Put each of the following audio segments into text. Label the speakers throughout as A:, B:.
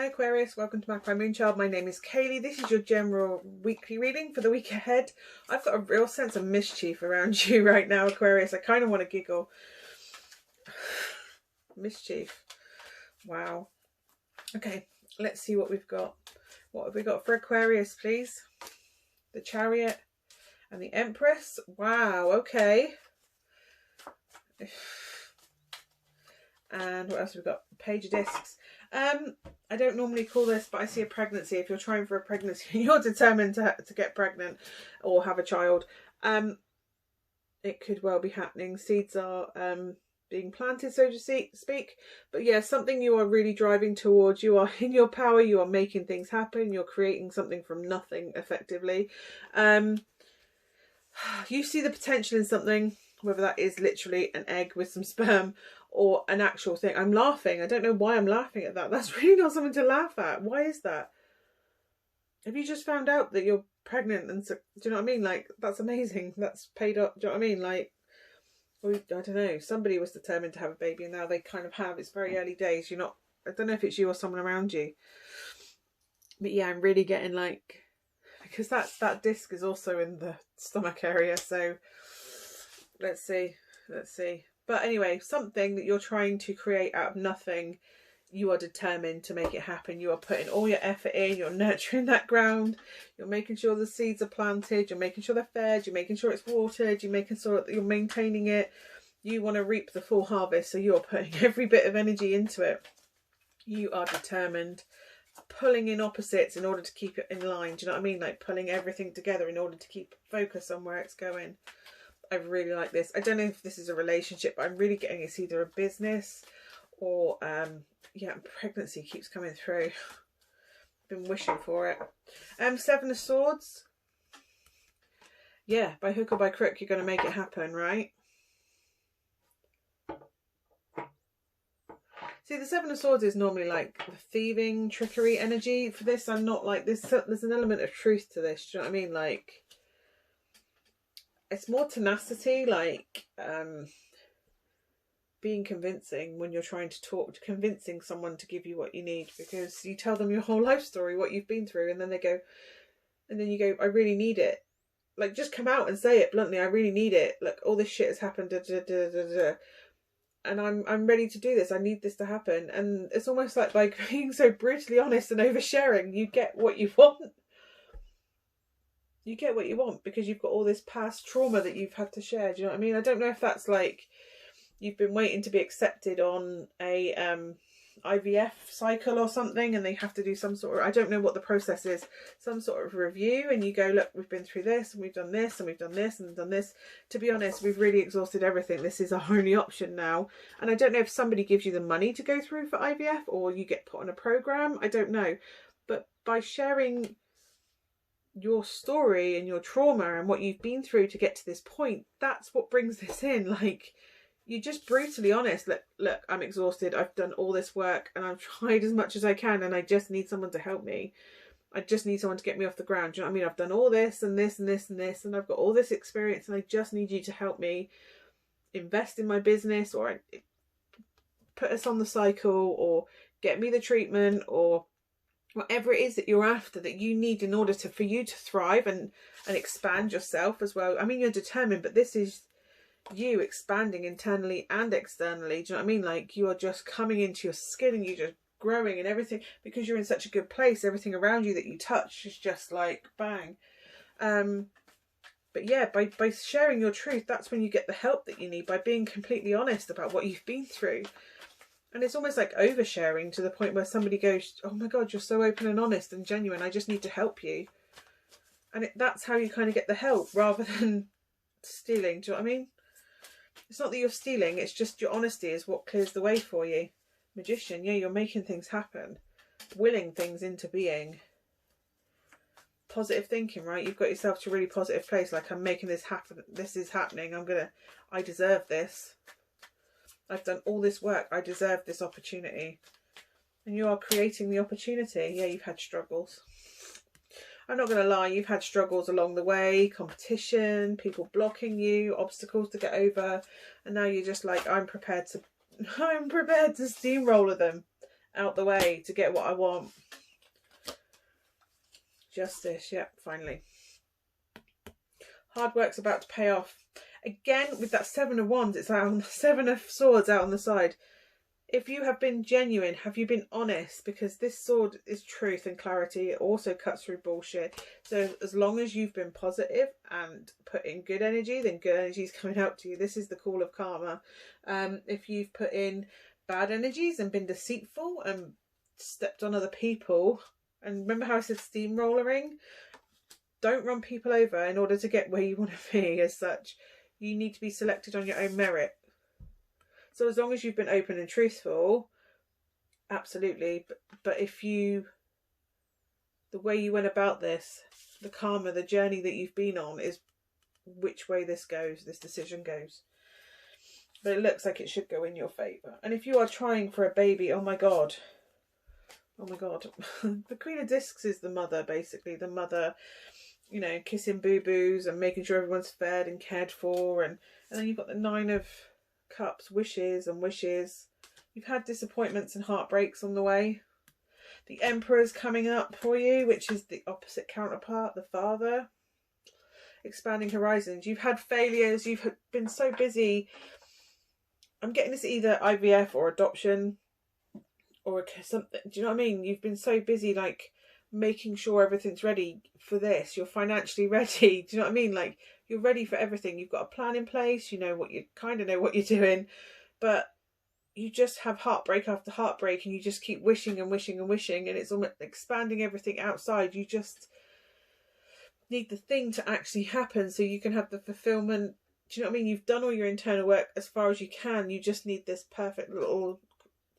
A: Hi Aquarius, welcome to Magpie Moonchild. My name is Kayleigh. This is your general weekly reading for the week ahead. I've got a real sense of mischief around you right now, Aquarius. I kind of want to giggle. Mischief. Wow. Okay, let's see what we've got. What have we got for Aquarius, please? The Chariot and the Empress. Wow, okay. And what else have we got? Page of Discs. I don't normally call this, but I see a pregnancy. If you're trying for a pregnancy and you're determined to get pregnant or have a child, it could well be happening. Seeds are being planted, so to speak. But yeah, something you are really driving towards. You are in your power. You are making things happen. You're creating something from nothing, effectively. You see the potential in something, whether that is literally an egg with some sperm or an actual thing. I'm laughing. I don't know why I'm laughing at that. That's really not something to laugh at. Why is that? Have you just found out that you're pregnant? And so, do you know what I mean? Like, that's amazing. That's paid up. Do you know what I mean? Like, I don't know. Somebody was determined to have a baby and now they kind of have. It's very early days. You're not, I don't know if it's you or someone around you. But yeah, I'm really getting like, because that disc is also in the stomach area. So let's see. But anyway, something that you're trying to create out of nothing, you are determined to make it happen. You are putting all your effort in, you're nurturing that ground, you're making sure the seeds are planted, you're making sure they're fed, you're making sure it's watered, you're making sure that you're maintaining it. You want to reap the full harvest, so you're putting every bit of energy into it. You are determined, pulling in opposites in order to keep it in line. Do you know what I mean? Like pulling everything together in order to keep focus on where it's going. I really like this. I don't know if this is a relationship, but I'm really getting it's either a business or yeah, pregnancy keeps coming through. I've been wishing for it. Seven of Swords. Yeah, by hook or by crook, you're going to make it happen, right? See, the Seven of Swords is normally like the thieving, trickery energy. For this, I'm not like this. There's an element of truth to this. Do you know what I mean? Like, it's more tenacity, like being convincing when you're trying to talk, convincing someone to give you what you need, because you tell them your whole life story, what you've been through, and then they go, and then you go, I really need it. Like, just come out and say it bluntly. I really need it. Like, all this shit has happened, and I'm ready to do this. I need this to happen. And it's almost like by being so brutally honest and oversharing, you get what you want. You get what you want because you've got all this past trauma that you've had to share. Do you know what I mean? I don't know if that's like you've been waiting to be accepted on a IVF cycle or something, and they have to do some sort of, I don't know what the process is, some sort of review, and you go, look, we've been through this and we've done this and we've done this and done this. To be honest, we've really exhausted everything. This is our only option now. And I don't know if somebody gives you the money to go through for IVF or you get put on a program. I don't know. But by sharing your story and your trauma and what you've been through to get to this point, that's what brings this in. Like, you're just brutally honest. Look, I'm exhausted. I've done all this work and I've tried as much as I can and I just need someone to help me. I just need someone to get me off the ground. Do you know what I mean? I've done all this and this and this and this, and I've got all this experience, and I just need you to help me invest in my business, or put us on the cycle, or get me the treatment, or whatever it is that you're after, that you need in order for you to thrive and expand yourself as well. I mean, you're determined, but this is you expanding internally and externally. Do you know what I mean? Like, you are just coming into your skin and you're just growing and everything, because you're in such a good place. Everything around you that you touch is just like bang. But yeah, by sharing your truth, that's when you get the help that you need, by being completely honest about what you've been through. And it's almost like oversharing to the point where somebody goes, oh my God, you're so open and honest and genuine. I just need to help you. And that's how you kind of get the help, rather than stealing. Do you know what I mean? It's not that you're stealing. It's just your honesty is what clears the way for you. Magician, yeah, you're making things happen. Willing things into being. Positive thinking, right? You've got yourself to a really positive place. Like, I'm making this happen. This is happening. I deserve this. I've done all this work. I deserve this opportunity. And you are creating the opportunity. Yeah, you've had struggles. I'm not going to lie, you've had struggles along the way. Competition, people blocking you, obstacles to get over. And now you're just like, I'm prepared to steamroller them. out the way to get what I want. Justice, yep, finally. Hard work's about to pay off. Again, with that Seven of Wands, it's out on the Seven of Swords out on the side. If you have been genuine, have you been honest? Because this sword is truth and clarity. It also cuts through bullshit. So as long as you've been positive and put in good energy, then good energy is coming out to you. This is the call of karma. If you've put in bad energies and been deceitful and stepped on other people, and remember how I said steamrollering? Don't run people over in order to get where you want to be as such. You need to be selected on your own merit. So as long as you've been open and truthful, absolutely. But if you, the way you went about this, the karma, the journey that you've been on is which way this goes, this decision goes. But it looks like it should go in your favour. And if you are trying for a baby, oh my God. Oh my God. The Queen of Discs is the mother, basically. The mother, you know, kissing boo-boos and making sure everyone's fed and cared for. And then you've got the Nine of Cups, wishes and wishes. You've had disappointments and heartbreaks on the way. The Emperor's coming up for you, which is the opposite counterpart, the father. Expanding horizons. You've had failures. You've been so busy. I'm getting this either IVF or adoption or something. Do you know what I mean? You've been so busy, like, making sure everything's ready for this. You're financially ready. Do you know what I mean? Like, you're ready for everything. You've got a plan in place. You know what you kind of know what you're doing, but you just have heartbreak after heartbreak, and you just keep wishing and wishing and wishing, and it's almost expanding everything outside. You just need the thing to actually happen so you can have the fulfillment. Do you know what I mean? You've done all your internal work as far as you can. You just need this perfect little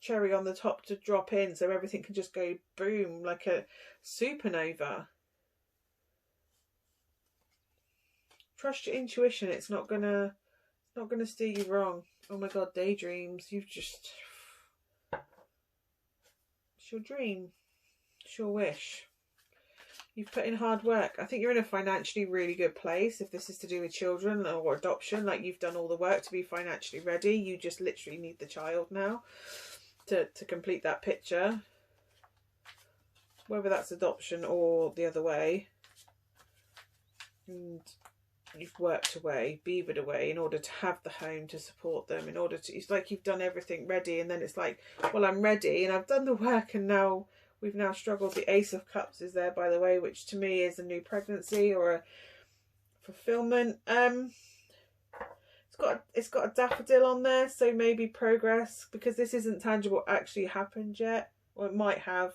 A: cherry on the top to drop in so everything can just go boom like a supernova. Trust your intuition. It's not gonna steer you wrong. Oh my God, daydreams. You've just, it's your dream. It's your wish. You've put in hard work. I think you're in a financially really good place. If this is to do with children or adoption, like, you've done all the work to be financially ready. You just literally need the child now to complete that picture. Whether that's adoption or the other way. And you've worked away, beavered away in order to have the home to support them, in order to, it's like you've done everything ready, and then it's like, well, I'm ready and I've done the work, and now we've now struggled. The Ace of Cups is there, by the way, which to me is a new pregnancy or a fulfillment. It's got a daffodil on there, so maybe progress, because this isn't tangible actually happened yet, or it might have.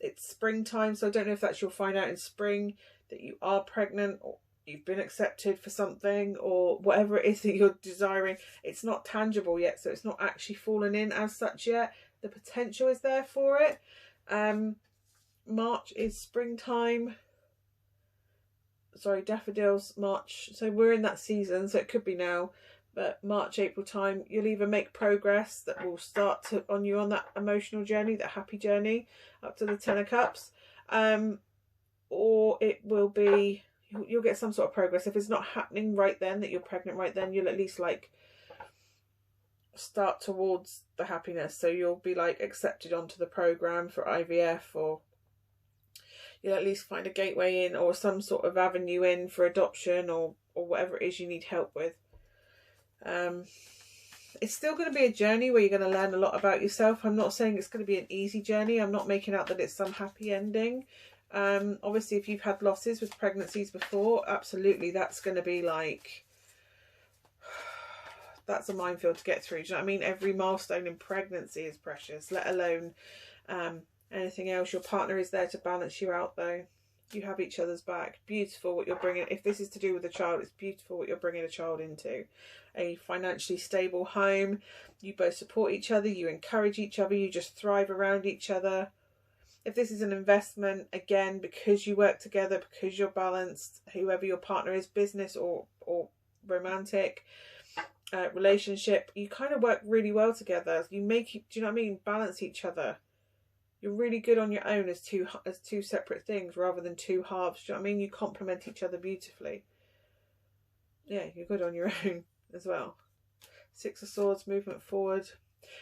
A: It's springtime, so I don't know if that's, you'll find out in spring that you are pregnant, or you've been accepted for something, or whatever it is that you're desiring. It's not tangible yet, so it's not actually fallen in as such yet. The potential is there for it. March is springtime. Sorry, daffodils, March. So we're in that season, so it could be now. But March, April time, you'll either make progress that will start to on you on that emotional journey, that happy journey up to the Ten of Cups, or it will be, you'll get some sort of progress. If it's not happening right then, that you're pregnant right then, you'll at least like start towards the happiness. So you'll be like accepted onto the program for IVF, or you'll at least find a gateway in, or some sort of avenue in for adoption, or whatever it is you need help with. It's still going to be a journey where you're going to learn a lot about yourself. I'm not saying it's going to be an easy journey. I'm not making out that it's some happy ending. Obviously, if you've had losses with pregnancies before, absolutely, that's going to be like, that's a minefield to get through. Do you know what I mean? Every milestone in pregnancy is precious, let alone anything else. Your partner is there to balance you out, though. You have each other's back. Beautiful what you're bringing. If this is to do with a child, it's beautiful what you're bringing a child into. A financially stable home. You both support each other. You encourage each other. You just thrive around each other. If this is an investment, again, because you work together, because you're balanced, whoever your partner is, business or romantic relationship, you kind of work really well together. You make, do you know what I mean? Balance each other. You're really good on your own as two separate things rather than two halves. Do you know what I mean? You complement each other beautifully. Yeah, you're good on your own as well. Six of Swords, movement forward.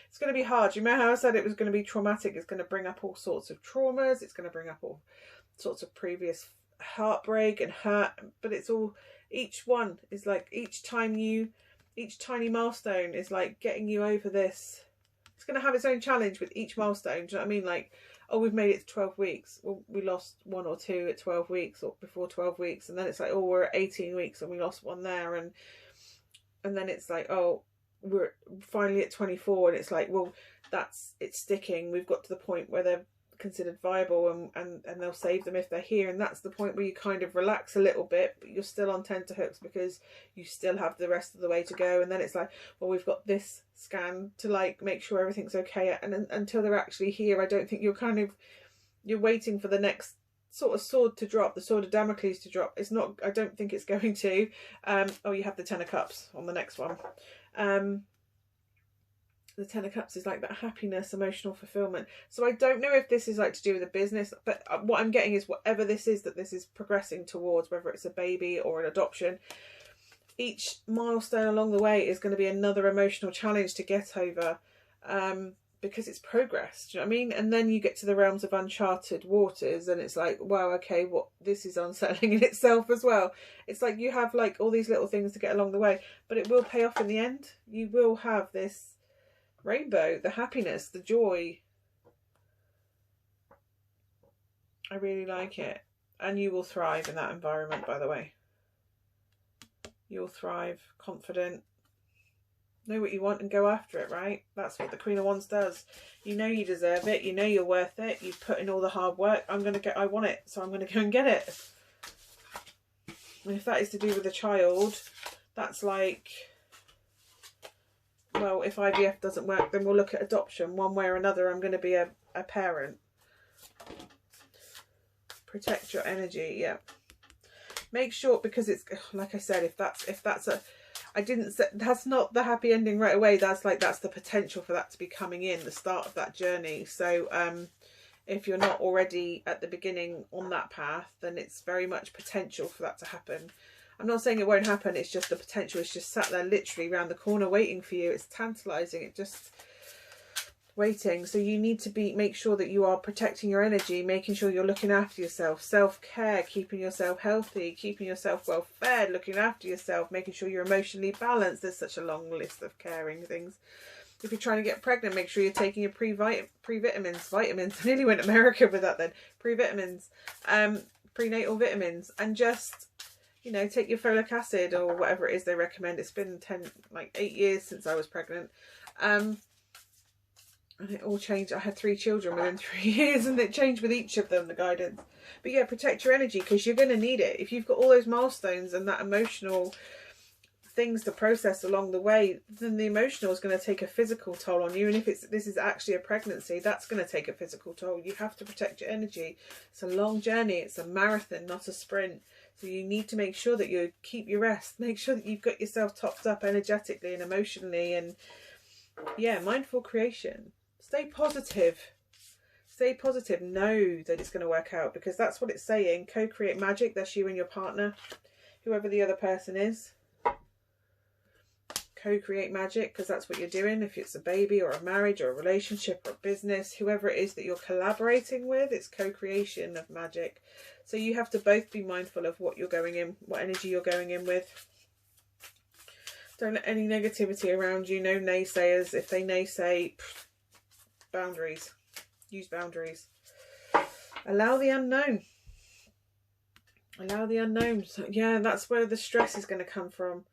A: It's going to be hard. You remember how I said it was going to be traumatic? It's going to bring up all sorts of traumas. It's going to bring up all sorts of previous heartbreak and hurt. But it's all, each one is like, each tiny milestone is like getting you over this. It's going to have its own challenge with each milestone. Do you know what I mean? Like, oh, we've made it to 12 weeks. Well, we lost 1 or 2 at 12 weeks or before 12 weeks. And then it's like, oh, we're at 18 weeks and we lost 1 there. And then it's like, oh, we're finally at 24. And it's like, well, it's sticking. We've got to the point where they're considered viable and they'll save them if they're here. And that's the point where you kind of relax a little bit, but you're still on tenterhooks because you still have the rest of the way to go. And then it's like, well, we've got this scan to like make sure everything's okay. And until they're actually here, I don't think you're waiting for the next sort of sword to drop, the sword of Damocles to drop. It's not, I don't think it's going to. Oh, you have the 10 of Cups on the next one. The 10 of Cups is like that happiness, emotional fulfillment. So I don't know if this is like to do with a business, but what I'm getting is whatever this is that this is progressing towards, whether it's a baby or an adoption, each milestone along the way is going to be another emotional challenge to get over, because it's progress. Do you know what I mean? And then you get to the realms of uncharted waters and it's like, wow, okay, this is unsettling in itself as well. It's like you have like all these little things to get along the way, but it will pay off in the end. You will have this rainbow, the happiness, the joy. I really like it. And you will thrive in that environment, by the way. You'll thrive, confident, know what you want and go after it, right? That's what the Queen of Wands does. You know you deserve it. You know you're worth it. You've put in all the hard work. I want it, so I'm going to go and get it. And if that is to do with a child, that's like, well, if IVF doesn't work, then we'll look at adoption. One way or another, I'm going to be a parent. Protect your energy, yeah. Make sure, because it's, like I said, if that's a, I didn't say, that's not the happy ending right away. That's the potential for that to be coming in, the start of that journey. So if you're not already at the beginning on that path, then it's very much potential for that to happen. I'm not saying it won't happen, it's just the potential. It's just sat there literally around the corner waiting for you. It's tantalizing, it just waiting. So you need to make sure that you are protecting your energy, making sure you're looking after yourself, self-care, keeping yourself healthy, keeping yourself well fed, looking after yourself, making sure you're emotionally balanced. There's such a long list of caring things. If you're trying to get pregnant, make sure you're taking your vitamins. I nearly went America with that then. Pre-vitamins, prenatal vitamins, and just, you know, take your folic acid or whatever it is they recommend. It's been 8 years since I was pregnant. And it all changed. I had 3 children within 3 years and it changed with each of them, the guidance. But yeah, protect your energy because you're going to need it. If you've got all those milestones and that emotional things to process along the way, then the emotional is going to take a physical toll on you. And if this is actually a pregnancy, that's going to take a physical toll. You have to protect your energy. It's a long journey. It's a marathon, not a sprint. So you need to make sure that you keep your rest. Make sure that you've got yourself topped up energetically and emotionally. And yeah, mindful creation. Stay positive. Stay positive. Know that it's going to work out because that's what it's saying. Co-create magic. That's you and your partner, whoever the other person is. Co-create magic because that's what you're doing. If it's a baby or a marriage or a relationship or a business, whoever it is that you're collaborating with, it's co-creation of magic. So you have to both be mindful of what you're going in, what energy you're going in with. Don't let any negativity around you. No naysayers. If they naysay, boundaries. Use boundaries. Allow the unknown. Allow the unknown. So, yeah, that's where the stress is going to come from.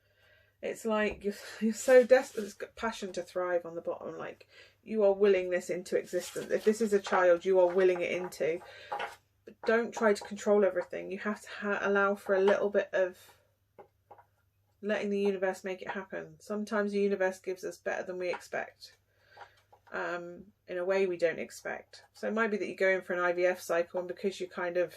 A: It's like you're so desperate. It's got passion to thrive on the bottom. Like you are willing this into existence. If this is a child, you are willing it into. But don't try to control everything. You have to allow for a little bit of letting the universe make it happen. Sometimes the universe gives us better than we expect. In a way we don't expect. So it might be that you go in for an IVF cycle and because you kind of,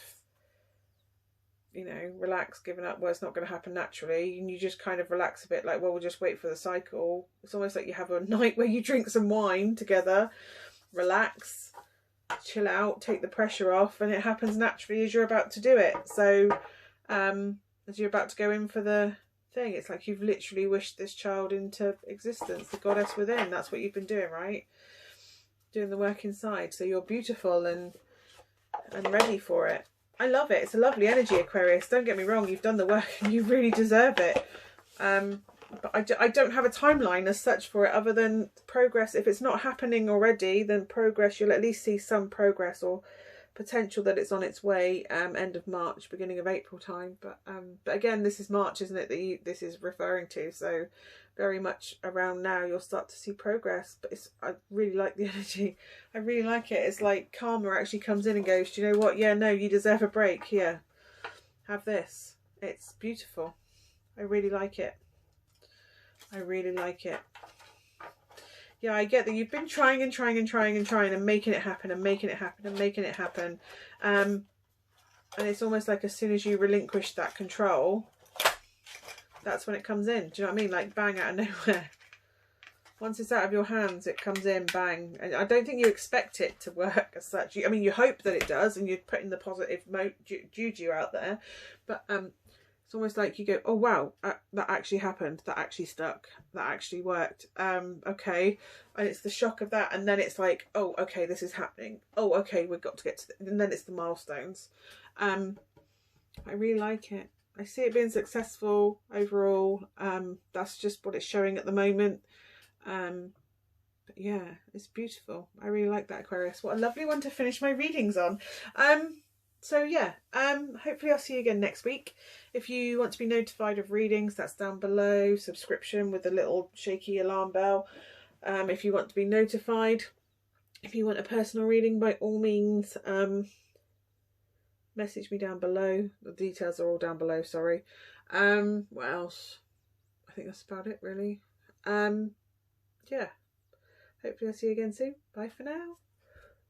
A: you know, relax, giving up, well, it's not going to happen naturally, and you just kind of relax a bit, like, well, we'll just wait for the cycle. It's almost like you have a night where you drink some wine together, relax, chill out, take the pressure off, and it happens naturally as you're about to do it. So as you're about to go in for the thing. It's like you've literally wished this child into existence, the goddess within. That's what you've been doing, right? Doing the work inside. So you're beautiful and ready for it. I love it. It's a lovely energy, Aquarius. Don't get me wrong, you've done the work and you really deserve it. But I don't have a timeline as such for it, other than progress. If it's not happening already, then progress, you'll at least see some progress or potential that it's on its way. End of March, beginning of April time. But again, this is March, isn't it, that this is referring to? So very much around now you'll start to see progress. But I really like the energy. I really like it. It's like karma actually comes in and goes, do you know what? Yeah, no, you deserve a break. Here, have this. It's beautiful. I really like it. I really like it. Yeah, I get that you've been trying and trying and trying and trying and making it happen and making it happen and making it happen. And it's almost like as soon as you relinquish that control, that's when it comes in. Do you know what I mean? Like bang, out of nowhere. Once it's out of your hands, it comes in, bang. And I don't think you expect it to work as such. I mean, you hope that it does and you're putting the positive juju out there. But it's almost like you go, oh wow, that actually happened, that actually stuck, that actually worked. Okay. And it's the shock of that, and then it's like, oh okay, this is happening, oh okay, we've got to get to and then it's the milestones. I really like it. I see it being successful overall. That's just what it's showing at the moment. But yeah, it's beautiful. I really like that, Aquarius. What a lovely one to finish my readings on. So yeah, hopefully I'll see you again next week. If you want to be notified of readings, that's down below. Subscription with a little shaky alarm bell. If you want to be notified. If you want a personal reading, by all means, message me down below. The details are all down below, sorry. What else? I think that's about it, really. Yeah. Hopefully I'll see you again soon. Bye for now.